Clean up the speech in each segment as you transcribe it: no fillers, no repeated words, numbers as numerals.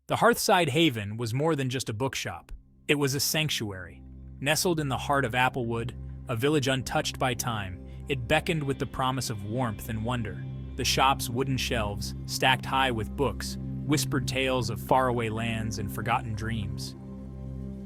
The Hearthside Haven was more than just a bookshop. It was a sanctuary. Nestled in the heart of Applewood, a village untouched by time, it beckoned with the promise of warmth and wonder. The shop's wooden shelves, stacked high with books, whispered tales of faraway lands and forgotten dreams.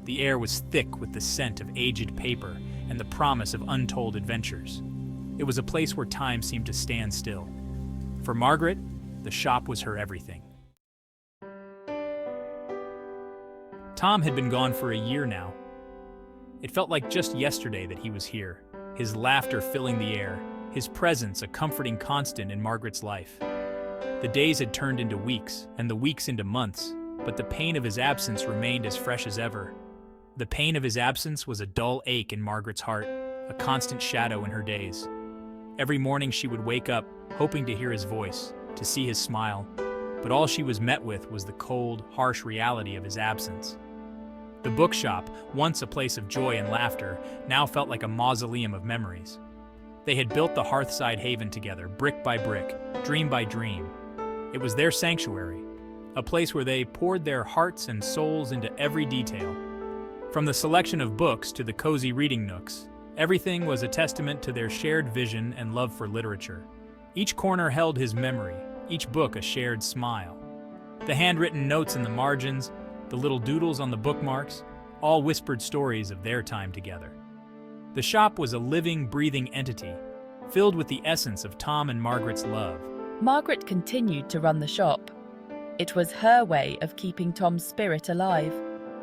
The air was thick with the scent of aged paper and the promise of untold adventures. It was a place where time seemed to stand still. For Margaret, the shop was her everything. Tom had been gone for a year now. It felt like just yesterday that he was here, his laughter filling the air, his presence a comforting constant in Margaret's life. The days had turned into weeks, and the weeks into months, but the pain of his absence remained as fresh as ever. The pain of his absence was a dull ache in Margaret's heart, a constant shadow in her days. Every morning she would wake up, hoping to hear his voice, to see his smile, but all she was met with was the cold, harsh reality of his absence. The bookshop, once a place of joy and laughter, now felt like a mausoleum of memories. They had built the Hearthside Haven together, brick by brick, dream by dream. It was their sanctuary, a place where they poured their hearts and souls into every detail. From the selection of books to the cozy reading nooks, everything was a testament to their shared vision and love for literature. Each corner held his memory, each book a shared smile. The handwritten notes in the margins, the little doodles on the bookmarks, all whispered stories of their time together. The shop was a living, breathing entity, filled with the essence of Tom and Margaret's love. Margaret continued to run the shop. It was her way of keeping Tom's spirit alive,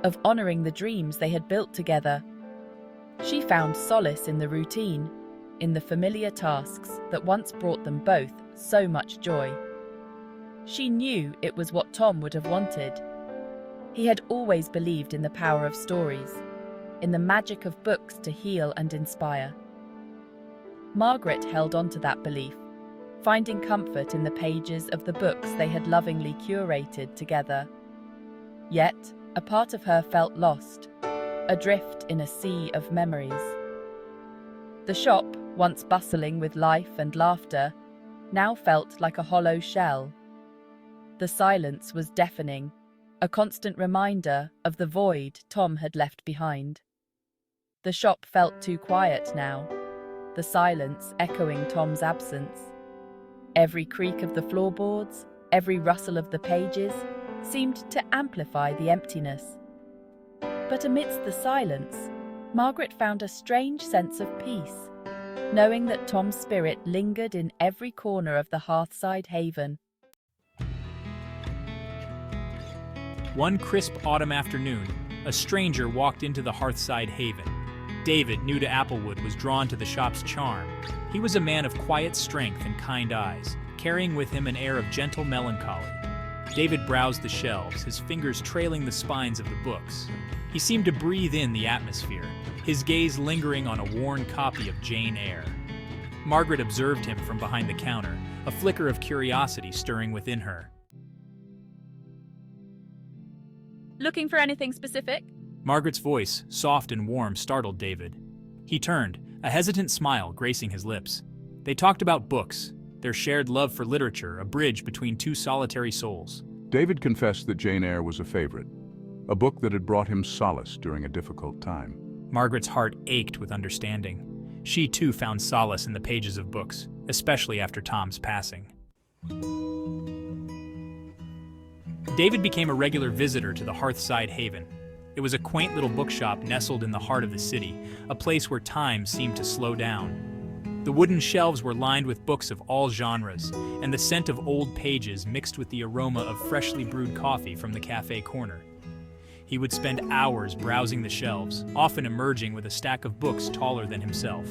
of honoring the dreams they had built together. She found solace in the routine, in the familiar tasks that once brought them both so much joy. She knew it was what Tom would have wanted. He had always believed in the power of stories, in the magic of books to heal and inspire. Margaret held on to that belief, finding comfort in the pages of the books they had lovingly curated together. Yet, a part of her felt lost, adrift in a sea of memories. The shop, once bustling with life and laughter, now felt like a hollow shell. The silence was deafening, a constant reminder of the void Tom had left behind. The shop felt too quiet now, the silence echoing Tom's absence. Every creak of the floorboards, every rustle of the pages, seemed to amplify the emptiness. But amidst the silence, Margaret found a strange sense of peace, knowing that Tom's spirit lingered in every corner of the Hearthside Haven. One crisp autumn afternoon, a stranger walked into the Hearthside Haven. David, new to Applewood, was drawn to the shop's charm. He was a man of quiet strength and kind eyes, carrying with him an air of gentle melancholy. David browsed the shelves, his fingers trailing the spines of the books. He seemed to breathe in the atmosphere, his gaze lingering on a worn copy of Jane Eyre. Margaret observed him from behind the counter, a flicker of curiosity stirring within her. Looking for anything specific? Margaret's voice, soft and warm, startled David. He turned, a hesitant smile gracing his lips. They talked about books, their shared love for literature, a bridge between two solitary souls. David confessed that Jane Eyre was a favorite, a book that had brought him solace during a difficult time. Margaret's heart ached with understanding. She too found solace in the pages of books, especially after Tom's passing. David became a regular visitor to the Hearthside Haven. It was a quaint little bookshop nestled in the heart of the city, a place where time seemed to slow down. The wooden shelves were lined with books of all genres, and the scent of old pages mixed with the aroma of freshly brewed coffee from the cafe corner. He would spend hours browsing the shelves, often emerging with a stack of books taller than himself.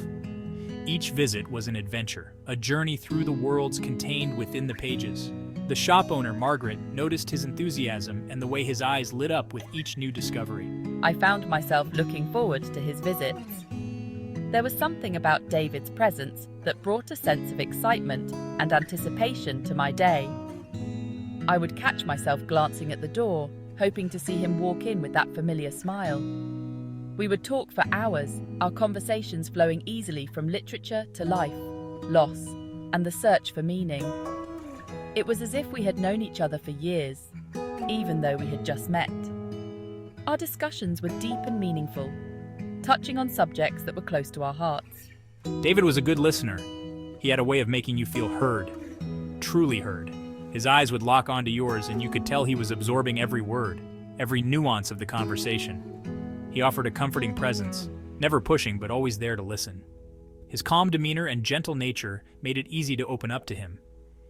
Each visit was an adventure, a journey through the worlds contained within the pages. The shop owner, Margaret, noticed his enthusiasm and the way his eyes lit up with each new discovery. I found myself looking forward to his visits. There was something about David's presence that brought a sense of excitement and anticipation to my day. I would catch myself glancing at the door, hoping to see him walk in with that familiar smile. We would talk for hours, our conversations flowing easily from literature to life, loss, and the search for meaning. It was as if we had known each other for years, even though we had just met. Our discussions were deep and meaningful, touching on subjects that were close to our hearts. David was a good listener. He had a way of making you feel heard, truly heard. His eyes would lock onto yours, and you could tell he was absorbing every word, every nuance of the conversation. He offered a comforting presence, never pushing but always there to listen. His calm demeanor and gentle nature made it easy to open up to him.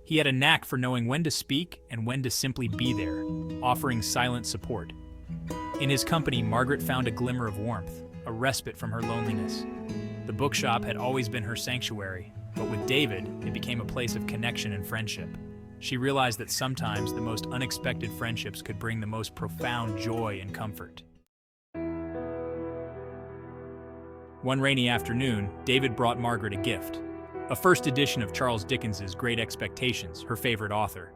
He had a knack for knowing when to speak and when to simply be there, offering silent support. In his company, Margaret found a glimmer of warmth, a respite from her loneliness. The bookshop had always been her sanctuary, but with David, it became a place of connection and friendship. She realized that sometimes the most unexpected friendships could bring the most profound joy and comfort. One rainy afternoon, David brought Margaret a gift, a first edition of Charles Dickens's Great Expectations, her favorite author.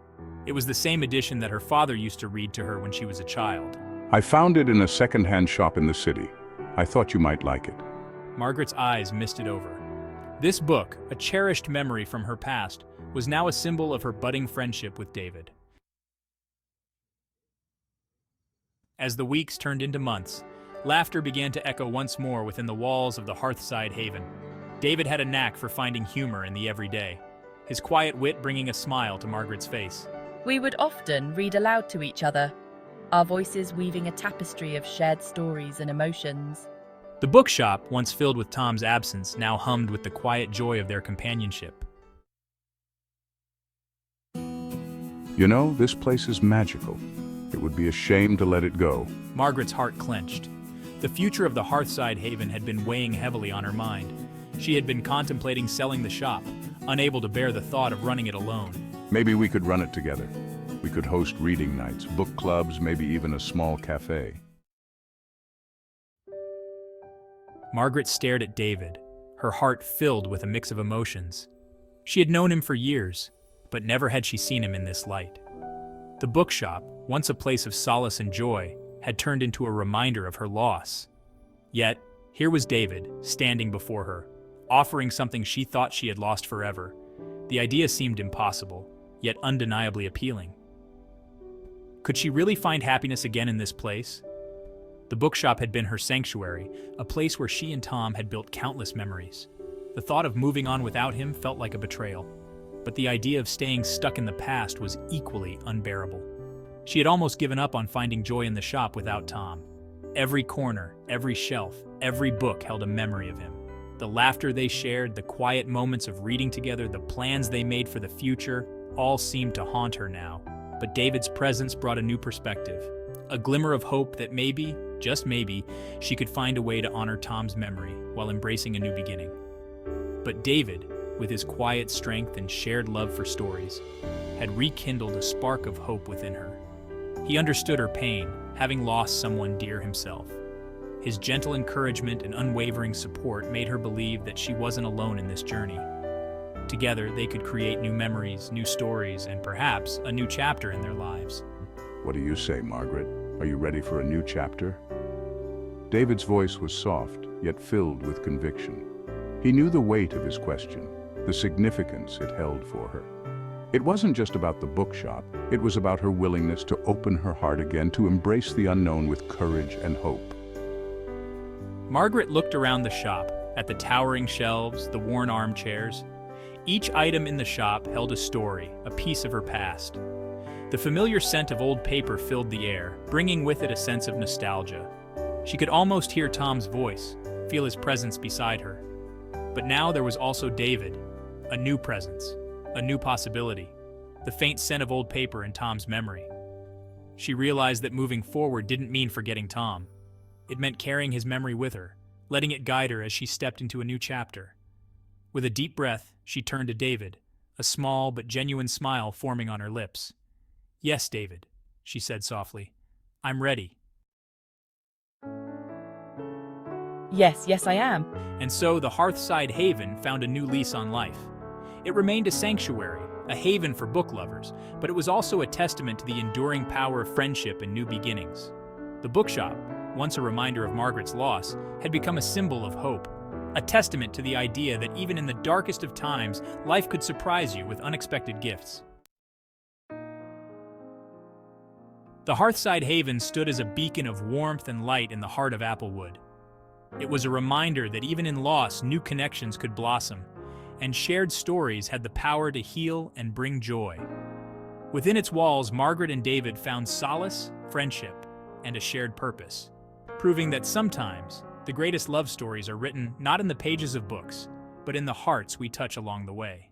It was the same edition that her father used to read to her when she was a child. I found it in a second-hand shop in the city. I thought you might like it. Margaret's eyes misted over. This book, a cherished memory from her past, was now a symbol of her budding friendship with David. As the weeks turned into months, laughter began to echo once more within the walls of the Hearthside Haven. David had a knack for finding humor in the everyday, his quiet wit bringing a smile to Margaret's face. We would often read aloud to each other, our voices weaving a tapestry of shared stories and emotions. The bookshop, once filled with Tom's absence, now hummed with the quiet joy of their companionship. You know, this place is magical. It would be a shame to let it go. Margaret's heart clenched. The future of the Hearthside Haven had been weighing heavily on her mind. She had been contemplating selling the shop, unable to bear the thought of running it alone. Maybe we could run it together. We could host reading nights, book clubs, maybe even a small cafe. Margaret stared at David, her heart filled with a mix of emotions. She had known him for years, but never had she seen him in this light. The bookshop, once a place of solace and joy, had turned into a reminder of her loss. Yet, here was David, standing before her, offering something she thought she had lost forever. The idea seemed impossible, yet undeniably appealing. Could she really find happiness again in this place? The bookshop had been her sanctuary, a place where she and Tom had built countless memories. The thought of moving on without him felt like a betrayal, but the idea of staying stuck in the past was equally unbearable. She had almost given up on finding joy in the shop without Tom. Every corner, every shelf, every book held a memory of him. The laughter they shared, the quiet moments of reading together, the plans they made for the future, all seemed to haunt her now. But David's presence brought a new perspective, a glimmer of hope that maybe, just maybe, she could find a way to honor Tom's memory while embracing a new beginning. But David, with his quiet strength and shared love for stories, had rekindled a spark of hope within her. He understood her pain, having lost someone dear himself. His gentle encouragement and unwavering support made her believe that she wasn't alone in this journey. Together, they could create new memories, new stories, and perhaps a new chapter in their lives. What do you say, Margaret? Are you ready for a new chapter? David's voice was soft, yet filled with conviction. He knew the weight of his question, the significance it held for her. It wasn't just about the bookshop, it was about her willingness to open her heart again, to embrace the unknown with courage and hope. Margaret looked around the shop, at the towering shelves, the worn armchairs. Each item in the shop held a story, a piece of her past. The familiar scent of old paper filled the air, bringing with it a sense of nostalgia. She could almost hear Tom's voice, feel his presence beside her. But now there was also David, a new presence, a new possibility, the faint scent of old paper in Tom's memory. She realized that moving forward didn't mean forgetting Tom. It meant carrying his memory with her, letting it guide her as she stepped into a new chapter. With a deep breath, she turned to David, a small but genuine smile forming on her lips. "Yes, David," she said softly. "I'm ready." Yes, I am. And so the Hearthside Haven found a new lease on life. It remained a sanctuary, a haven for book lovers, but it was also a testament to the enduring power of friendship and new beginnings. The bookshop, once a reminder of Margaret's loss, had become a symbol of hope, a testament to the idea that even in the darkest of times, life could surprise you with unexpected gifts. The Hearthside Haven stood as a beacon of warmth and light in the heart of Applewood. It was a reminder that even in loss, new connections could blossom, and shared stories had the power to heal and bring joy. Within its walls, Margaret and David found solace, friendship, and a shared purpose, proving that sometimes the greatest love stories are written not in the pages of books, but in the hearts we touch along the way.